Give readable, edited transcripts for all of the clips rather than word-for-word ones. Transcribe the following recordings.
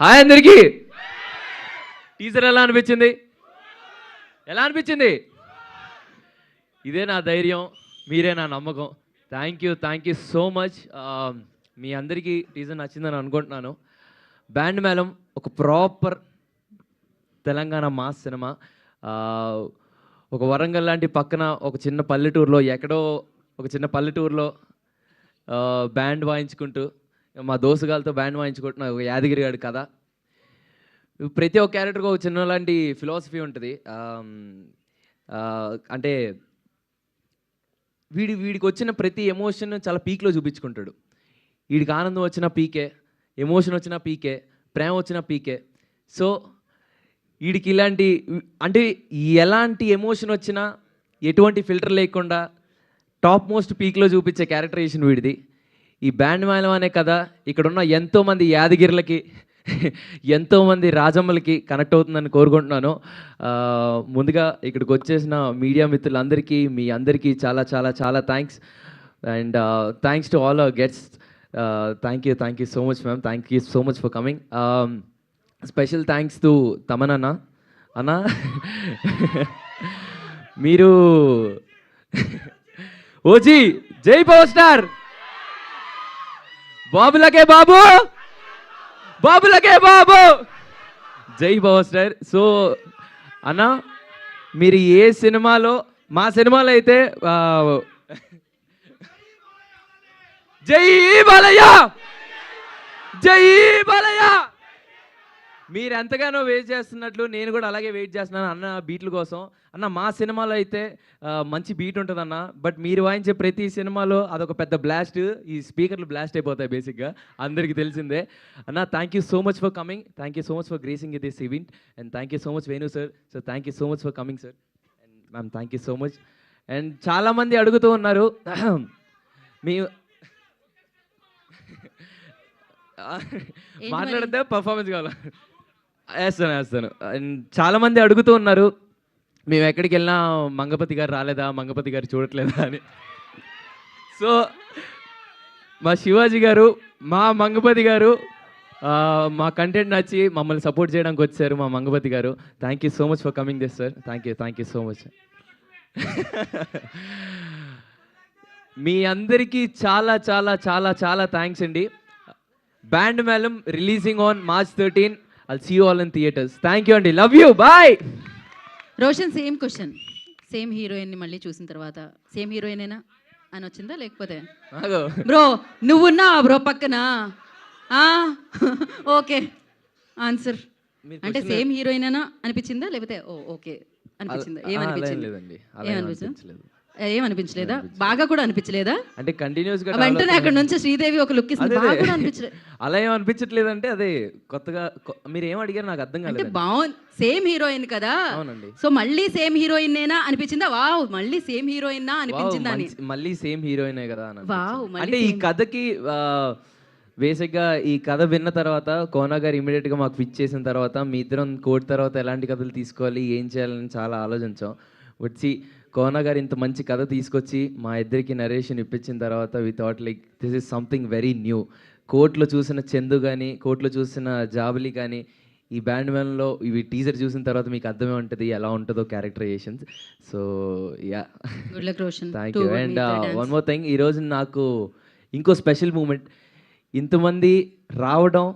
Hi అందరికీ. Teaser ఎలా అనిపించింది? ఎలా అనిపించింది? ఇదే నా ధైర్యం, మీరే నా నమ్మకం. Thank you so much. మీ అందరికీ టీజర్ నచ్చిందని అనుకుంటున్నాను. బ్యాండ్ మేళం ఒక ప్రాపర్ తెలంగాణ మాస్ సినిమా. ఒక వరంగల్ లాంటి పక్కన ఒక చిన్న పల్లెటూరులో, ఎక్కడో ఒక చిన్న పల్లెటూరులో బ్యాండ్ వాయించుకుంటూ, మా దోస్తుగాలతో బ్యాండ్ వాయించుకుంటున్న ఒక యాదగిరి గారి కథ. ప్రతి ఒక్క క్యారెక్టర్కి ఒక చిన్న లాంటి ఫిలాసఫీ ఉంటుంది. అంటే వీడికి వచ్చిన ప్రతి ఎమోషన్ చాలా పీక్లో చూపించుకుంటాడు. వీడికి ఆనందం వచ్చిన పీకే, ఎమోషన్ వచ్చిన పీకే, ప్రేమ వచ్చిన పీకే. సో వీడికి ఇలాంటి అంటే ఎలాంటి ఎమోషన్ వచ్చినా ఎటువంటి ఫిల్టర్ లేకుండా టాప్ మోస్ట్ పీక్లో చూపించే క్యారెక్టరైజేషన్ వీడిది. ఈ బ్యాండ్ మేళం అనే కథ ఇక్కడున్న ఎంతోమంది యాదగిరిలకి, ఎంతోమంది రాజమ్మలకి కనెక్ట్ అవుతుందని కోరుకుంటున్నాను. ముందుగా ఇక్కడికి వచ్చేసిన మీడియా మిత్రులందరికీ, మీ అందరికీ చాలా చాలా చాలా thanks. And thanks to all our guests. Thank you so much ma'am. Thank you so much for coming. Special thanks to Thaman అన్న. మీరు ఓజీ జై పవర్ స్టార్, బాబులకే బాబు, బాబులకే బాబు, జై పవర్ స్టార్. సో అన్న, మీరు ఏ సినిమాలో, మా సినిమాలో అయితే జై బాలయ్య, జై బాలయ్య, మీరు ఎంతగానో వెయిట్ చేస్తున్నట్లు నేను కూడా అలాగే వెయిట్ చేస్తున్నాను అన్న బీట్ల కోసం. అన్న, మా సినిమాలో అయితే మంచి బీట్ ఉంటుంది అన్న, బట్ మీరు వాయించే ప్రతి సినిమాలో అదొక పెద్ద బ్లాస్ట్. ఈ స్పీకర్లు బ్లాస్ట్ అయిపోతాయి బేసిక్గా, అందరికీ తెలిసిందే. అన్న, thank you so much for coming. Thank you so much for gracing this event. And thank you so much Venu sir. So thank you so much for coming sir. And ma'am, thank you so much. And చాలామంది అడుగుతూ ఉన్నారు, మీ మాట్లాడితే performance కావాలా? వేస్తాను. And చాలామంది అడుగుతూ ఉన్నారు, మేము ఎక్కడికి వెళ్ళినా మంగపతి గారు రాలేదా, మంగపతి గారు చూడట్లేదా అని. సో మా శివాజీ గారు, మా మంగపతి గారు మా కంటెంట్ నచ్చి మమ్మల్ని సపోర్ట్ చేయడానికి వచ్చారు, మా Mangapathi garu. Thank you so much for coming this sir. Thank you so much. మీ అందరికీ చాలా చాలా చాలా చాలా థ్యాంక్స్ అండి. Band Melam releasing on March 13. I'll see you all in theaters. Thank you అండి. Love you. Bye. Roshan, same question. Same హీరోయిన్ని మళ్ళీ చూసిన తర్వాత సేమ్ హీరోయినేనా అని వచ్చిందా, లేకపోతే బ్రో నువ్వున్నా బ్రో పక్కన? Okay answer. అంటే సేమ్ హీరోయినేనా అనిపించిందా, లేకపోతే ఓకే అనిపించిందా? ఏమనిపించలేదా? బాగా కూడా అనిపించలేదా? అంటే కంటిన్యూస్ గా వెంటనే అక్కడ నుంచి శ్రీదేవి ఒక లుక్ ఇస్తుంది, బాగా కూడా అనిపించలేదు. అలా ఏం అనిపించట్లేదు. అంటే అదే కొత్తగా మీరు ఏం అడిగారు నాకు అర్థం కాలేదు. అంటే బాగుంది, సేమ్ హీరోయిన్ కదా. అవునండి. సో మళ్ళీ సేమ్ హీరోయిన్ నేనా అనిపించిందా? వావ్, మళ్ళీ సేమ్ హీరోయిన్ అనిపించిందా అని. మళ్ళీ సేమ్ హీరోయినే కదా అని. వావ్. అంటే ఈ కథకి బేసిక్గా ఈ కథ విన్న తర్వాత కోనా గారు ఇమీడియట్గా మాకు పిచ్ చేసిన తర్వాత మీ ఇద్దరం కోట్ తర్వాత ఎలాంటి కథలు తీసుకోవాలి, ఏం చేయాలని చాలా ఆలోచించాం. వచ్చి కోనా గారు ఇంత మంచి కథ తీసుకొచ్చి మా ఇద్దరికి నరేషన్ ఇప్పించిన తర్వాత we thought like this is something very new. కోర్టులో చూసిన చందు కానీ, కోర్టులో చూసిన జాబిలి కానీ, ఈ బ్యాండ్ మేళంలో ఇవి టీజర్ చూసిన తర్వాత మీకు అర్థమే ఉంటుంది ఎలా ఉంటుందో characterisations. So yeah, thank you. And one more thing, ఈరోజు నాకు ఇంకో స్పెషల్ మూమెంట్, ఇంతమంది రావడం,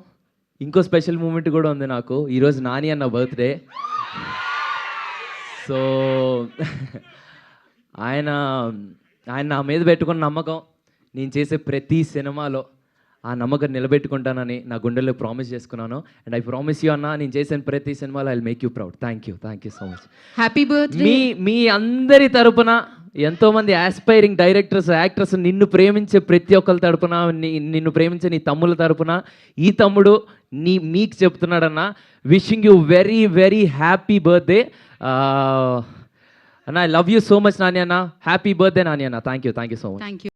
ఇంకో స్పెషల్ మూమెంట్ కూడా ఉంది నాకు. ఈరోజు నాని అన్న బర్త్డే. సో ఆయన నా మీద పెట్టుకున్న నమ్మకం, నేను చేసే ప్రతి సినిమాలో ఆ నమ్మకం నిలబెట్టుకుంటానని నా గుండెల్లో ప్రామిస్ చేసుకున్నాను. అండ్ ఐ ప్రామిస్ యూ అన్న, నేను చేసిన ప్రతి సినిమాలో I will make you proud. Thank you so much. Happy birthday. మీ అందరి తరపున, ఎంతోమంది ఆస్పైరింగ్ డైరెక్టర్స్, యాక్టర్స్, నిన్ను ప్రేమించే ప్రతి ఒక్కరి తరపున, నిన్ను ప్రేమించే నీ తమ్ముల తరపున ఈ తమ్ముడు మీకు చెప్తున్నాడన్న, wishing you very very happy birthday అన్న. I love you so much Nani అన్న. హ్యాపీ బర్త్డే నాని అన్న. Thank you so much.